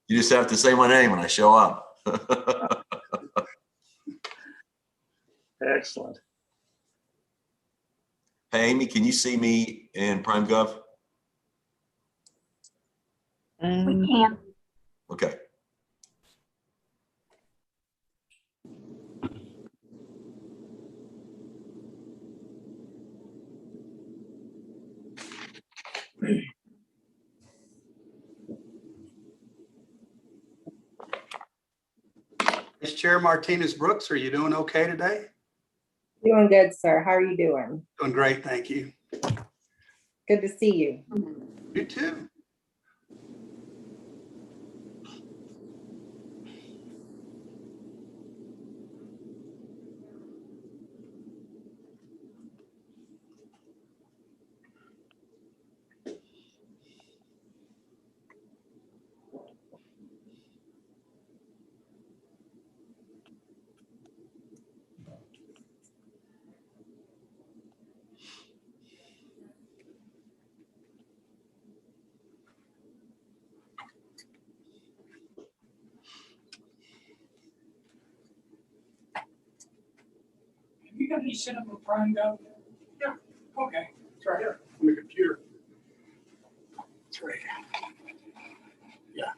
You just have to say my name when I show up. Excellent. Hey, Amy, can you see me in PrimeGov? We can. Okay. Vice Chair Martinez Brooks, are you doing okay today? Doing good, sir. How are you doing? Doing great, thank you. Good to see you. You too. You got any set up a PrimeGov? Yeah. Okay. It's right here on the computer. It's right here. Yeah.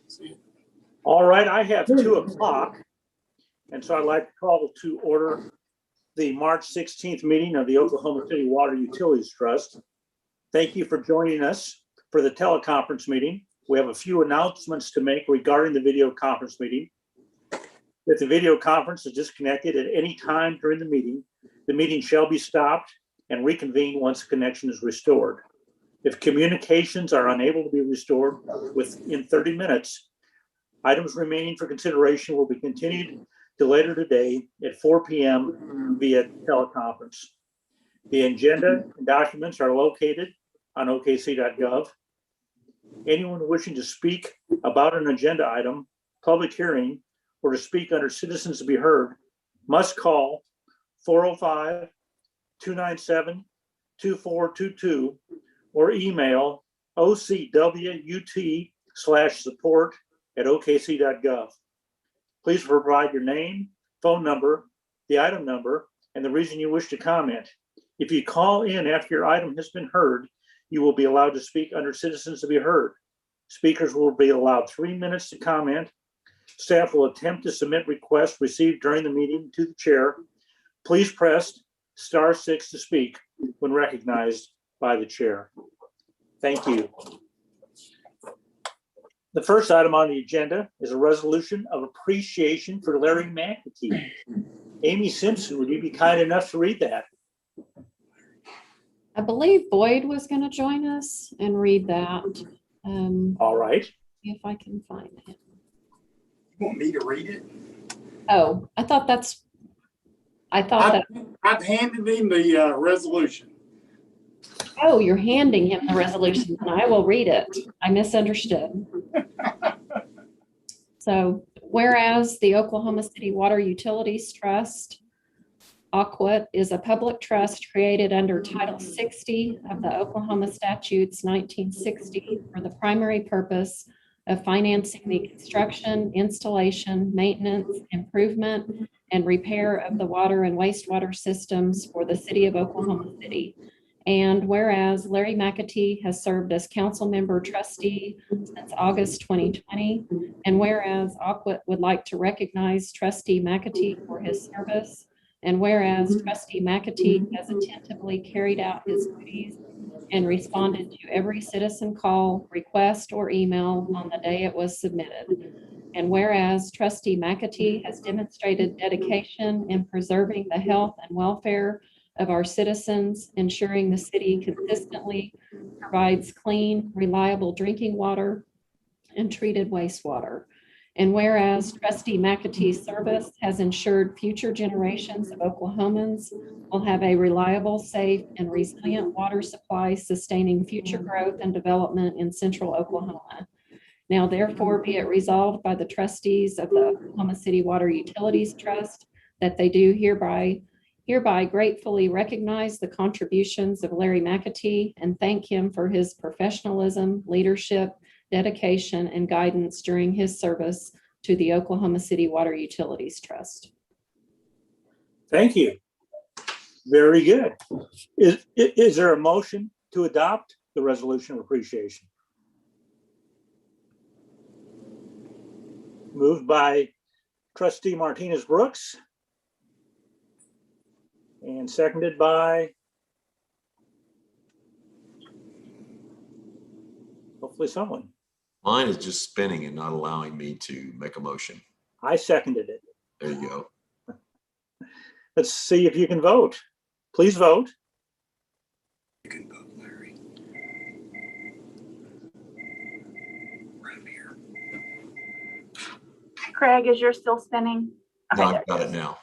See it? All right, I have 2 o'clock. And so I'd like to call to order the March 16th meeting of the Oklahoma City Water Utilities Trust. Thank you for joining us for the teleconference meeting. We have a few announcements to make regarding the video conference meeting. If the video conference is disconnected at any time during the meeting shall be stopped and reconvened once the connection is restored. If communications are unable to be restored within 30 minutes, items remaining for consideration will be continued to later today at 4 p.m. via teleconference. The agenda and documents are located on okc.gov. Anyone wishing to speak about an agenda item, public hearing, or to speak under citizens to be heard must call 405-297-2422 or email ocwut/support@okc.gov. Please provide your name, phone number, the item number, and the reason you wish to comment. If you call in after your item has been heard, you will be allowed to speak under citizens to be heard. Speakers will be allowed 3 minutes to comment. Staff will attempt to submit requests received during the meeting to the chair. Please press *6 to speak when recognized by the chair. Thank you. The first item on the agenda is a resolution of appreciation for Larry McAtee. Amy Simpson, would you be kind enough to read that? I believe Boyd was going to join us and read that. All right. See if I can find him. You want me to read it? Oh, I thought that. I've handed him the resolution. Oh, you're handing him the resolution, and I will read it. I misunderstood. So, whereas the Oklahoma City Water Utilities Trust, OCWUT, is a public trust created under Title 60 of the Oklahoma Statutes 1960 for the primary purpose of financing the construction, installation, maintenance, improvement, and repair of the water and wastewater systems for the city of Oklahoma City. And whereas Larry McAtee has served as council member trustee since August 2020, and whereas OCWUT would like to recognize trustee McAtee for his service, and whereas trustee McAtee has attentively carried out his duties and responded to every citizen call, request, or email on the day it was submitted. And whereas trustee McAtee has demonstrated dedication in preserving the health and welfare of our citizens, ensuring the city consistently provides clean, reliable drinking water and treated wastewater. And whereas trustee McAtee's service has ensured future generations of Oklahomans will have a reliable, safe, and resilient water supply, sustaining future growth and development in central Oklahoma. Now, therefore, be it resolved by the trustees of the Oklahoma City Water Utilities Trust that they do hereby gratefully recognize the contributions of Larry McAtee and thank him for his professionalism, leadership, dedication, and guidance during his service to the Oklahoma City Water Utilities Trust. Thank you. Very good. Is there a motion to adopt the resolution of appreciation? Moved by trustee Martinez Brooks. And seconded by hopefully someone. Mine is just spinning and not allowing me to make a motion. I seconded it. There you go. Let's see if you can vote. Please vote. You can vote, Larry. Right here. Craig, is yours still spinning? No, Okay, I've got it now.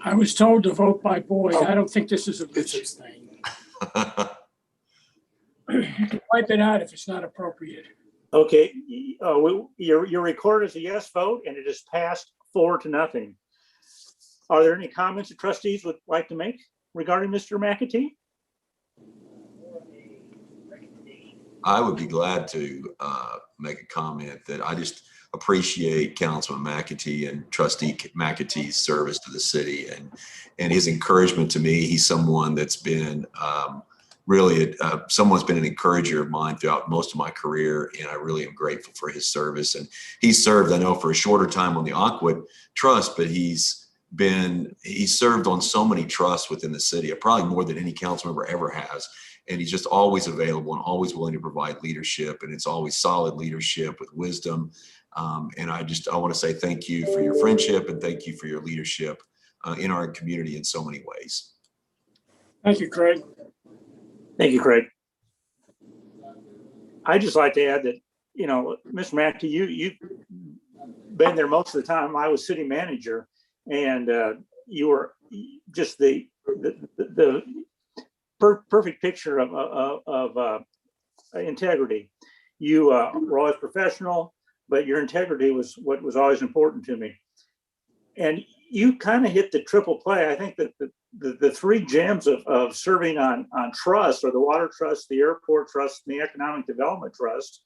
I was told to vote by voice. I don't think this is a Richards thing. You can wipe it out if it's not appropriate. Okay, your record is a yes vote and it is passed 4-0. Are there any comments the trustees would like to make regarding Mr. McAtee? I would be glad to make a comment that I just appreciate Councilman McAtee and Trustee McAtee's service to the city and his encouragement to me. He's someone that's been really someone's been an encourager of mine throughout most of my career, and I really am grateful for his service. And he's served, I know, for a shorter time on the Aquit Trust, but he's served on so many trusts within the city, probably more than any council member ever has. And he's just always available and always willing to provide leadership. And it's always solid leadership with wisdom. And I want to say thank you for your friendship and thank you for your leadership in our community in so many ways. Thank you, Craig. Thank you, Craig. I'd just like to add that, Mr. McAtee, you've been there most of the time. I was city manager, and you were just the perfect picture of integrity. You were always professional, but your integrity was what was always important to me. And you kind of hit the triple play. I think that the three gems of serving on trust are the Water Trust, the Airport Trust, and the Economic Development Trust.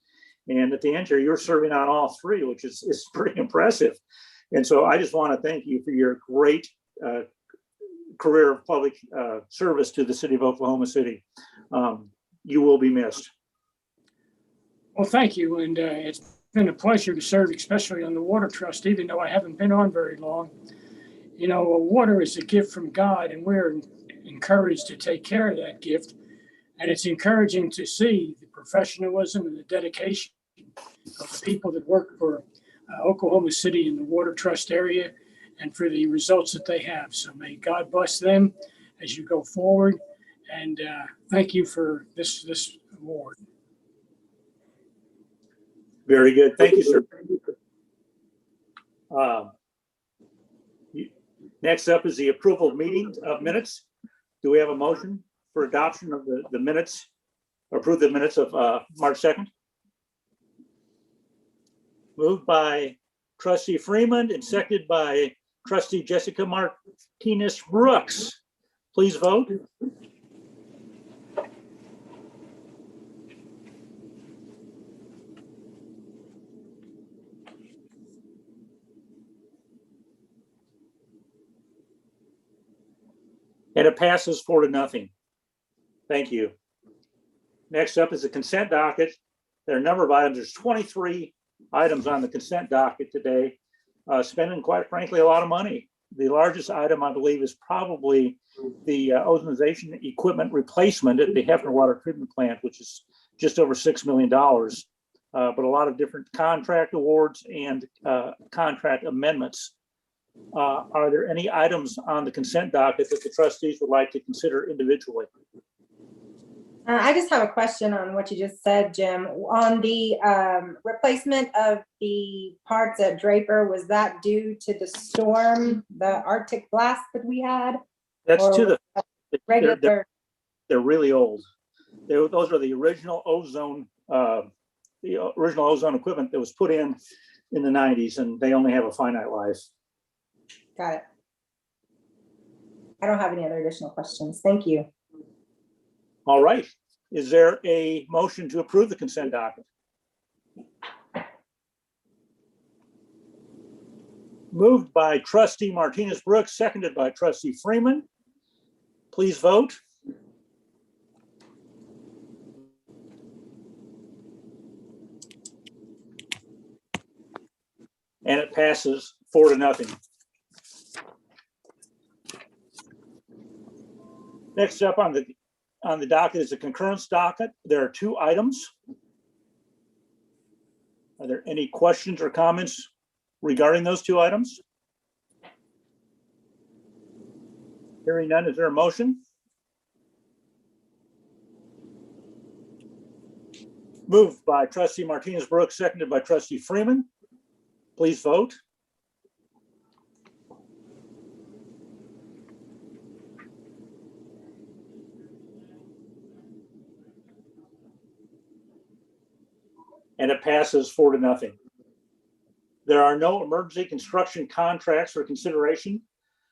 And at the end here, you're serving on all three, which is pretty impressive. And so I just want to thank you for your great career of public service to the city of Oklahoma City. You will be missed. Well, thank you. And it's been a pleasure to serve, especially on the Water Trust, even though I haven't been on very long. Water is a gift from God, and we're encouraged to take care of that gift. And it's encouraging to see the professionalism and the dedication of the people that work for Oklahoma City in the Water Trust area and for the results that they have. So may God bless them as you go forward. And thank you for this award. Very good. Thank you, sir. Next up is the approval of meeting of minutes. Do we have a motion for adoption of the minutes, or approve the minutes of March 2nd? Moved by trustee Freeman and seconded by trustee Jessica Martinez Brooks. Please vote. And it passes 4-0. Thank you. Next up is the consent docket. There are a number of items. There's 23 items on the consent docket today, spending, quite frankly, a lot of money. The largest item, I believe, is probably the ozonization equipment replacement at the Hefner Water Treatment Plant, which is just over $6 million. But a lot of different contract awards and contract amendments. Are there any items on the consent docket that the trustees would like to consider individually? I just have a question on what you just said, Jim. On the replacement of the parts at Draper, was that due to the storm, the Arctic blast that we had? That's Or to the regular? they're really old. Those are the original ozone equipment that was put in the 90s, and they only have a finite life. Got it. I don't have any other additional questions. Thank you. All right. Is there a motion to approve the consent docket? Moved by trustee Martinez Brooks, seconded by trustee Freeman. Please vote. And it passes 4-0. Next up on the docket is a concurrence docket. There are 2 items. Are there any questions or comments regarding those 2 items? Hearing none, is there a motion? Moved by trustee Martinez Brooks, seconded by trustee Freeman. Please vote. And it passes 4-0. There are no emergency construction contracts for consideration.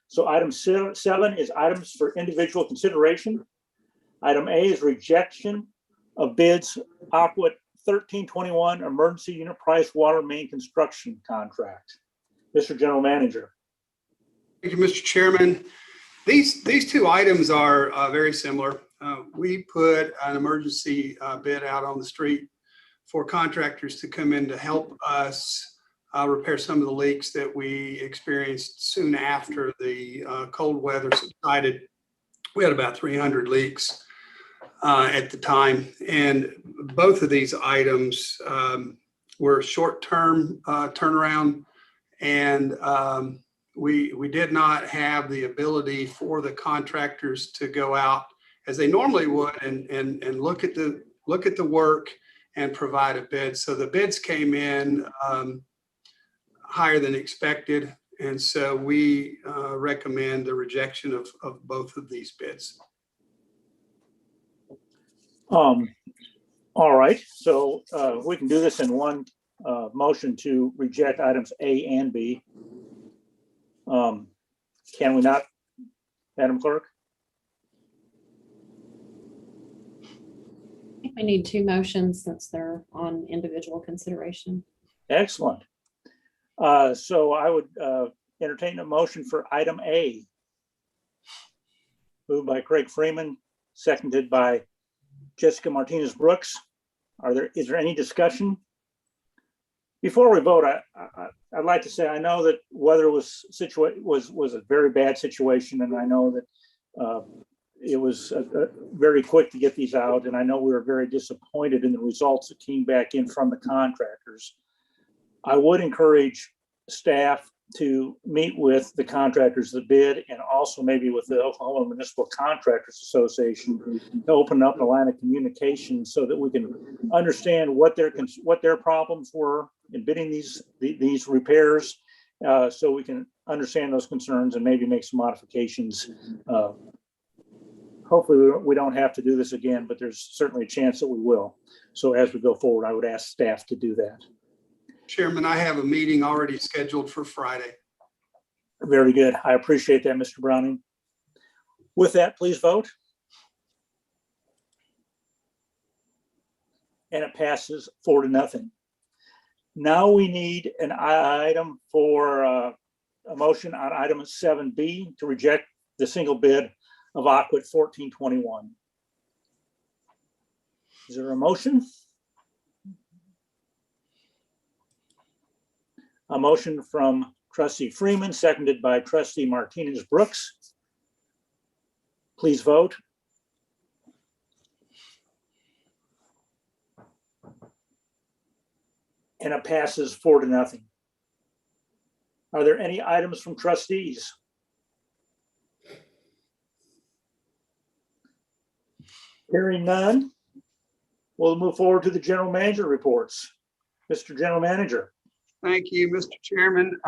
So item 7 is items for individual consideration. Item A is rejection of bids Aqua 1321 emergency unit price water main construction contract. Mr. General Manager. Thank you, Mr. Chairman. These 2 items are very similar. We put an emergency bid out on the street for contractors to come in to help us repair some of the leaks that we experienced soon after the cold weather subsided. We had about 300 leaks at the time, and both of these items were short-term turnaround, and we did not have the ability for the contractors to go out as they normally would and look at the work and provide a bid. So the bids came in higher than expected, and so we recommend the rejection of both of these bids. All right, so we can do this in one motion to reject items A and B. Can we not, Madam Clerk? I think we need 2 motions since they're on individual consideration. Excellent. So I would entertain a motion for item A. Moved by Craig Freeman, seconded by Jessica Martinez Brooks. Is there any discussion? Before we vote, I'd like to say I know that weather was a very bad situation, and I know that it was very quick to get these out, and I know we were very disappointed in the results that came back in from the contractors. I would encourage staff to meet with the contractors that bid, and also maybe with the Oklahoma Municipal Contractors Association to open up a line of communication so that we can understand what their problems were in bidding these repairs, so we can understand those concerns and maybe make some modifications. Hopefully we don't have to do this again, but there's certainly a chance that we will. So as we go forward, I would ask staff to do that. Chairman, I have a meeting already scheduled for Friday. Very good. I appreciate that, Mr. Browning. With that, please vote. And it passes 4-0. Now we need an item for a motion on item 7B to reject the single bid of Aqua 1421. Is there a motion? A motion from trustee Freeman, seconded by trustee Martinez Brooks. Please vote. And it passes 4-0. Are there any items from trustees? Hearing none, we'll move forward to the general manager reports. Mr. General Manager. Thank you, Mr. Chairman.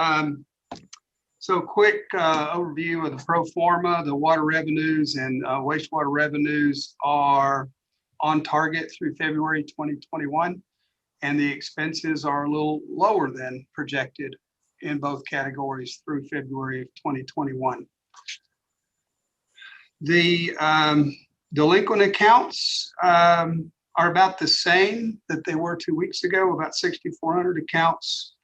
So quick overview of the pro forma. The water revenues and wastewater revenues are on target through February 2021, and the expenses are a little lower than projected in both categories through February of 2021. The Delinquent accounts are about the same that they were 2 weeks ago, about 6,400 accounts,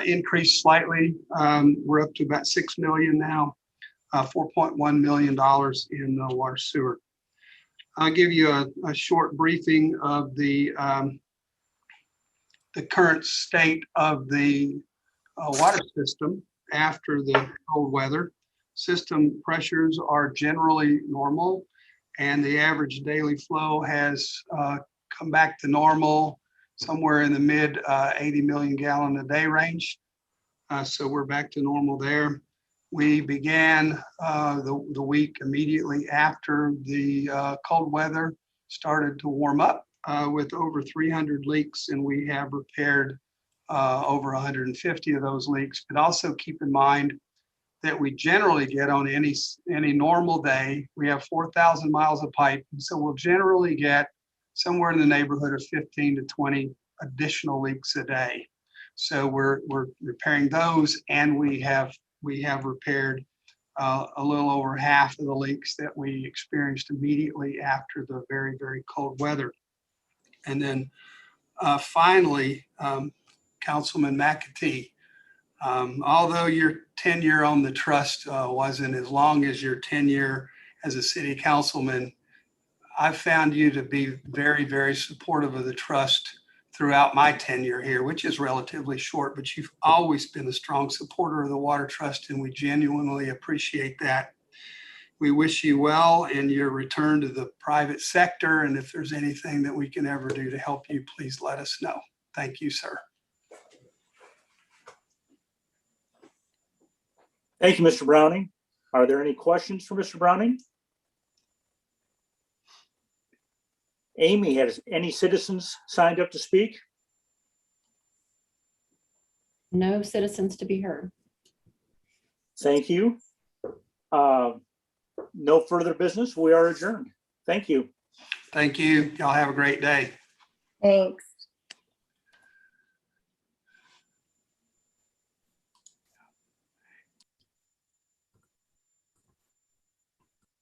increased slightly. We're up to about 6 million now, $4.1 million in the water sewer. I'll give you a short briefing of the current state of the water system after the cold weather. System pressures are generally normal, and the average daily flow has come back to normal somewhere in the mid 80 million gallon a day range. So we're back to normal there. We began the week immediately after the cold weather started to warm up with over 300 leaks, and we have repaired over 150 of those leaks. But also keep in mind that we generally get on any normal day, we have 4,000 miles of pipe. And so we'll generally get somewhere in the neighborhood of 15 to 20 additional leaks a day. So we're repairing those, and we have repaired a little over half of the leaks that we experienced immediately after the very, very cold weather. And then finally, Councilman McAtee, although your tenure on the trust wasn't as long as your tenure as a city councilman, I've found you to be very, very supportive of the trust throughout my tenure here, which is relatively short, but you've always been a strong supporter of the Water Trust, and we genuinely appreciate that. We wish you well in your return to the private sector, and if there's anything that we can ever do to help you, please let us know. Thank you, sir. Thank you, Mr. Browning. Are there any questions for Mr. Browning? Amy, has any citizens signed up to speak? No citizens to be heard. Thank you. No further business. We are adjourned. Thank you. Thank you. Y'all have a great day. Thanks.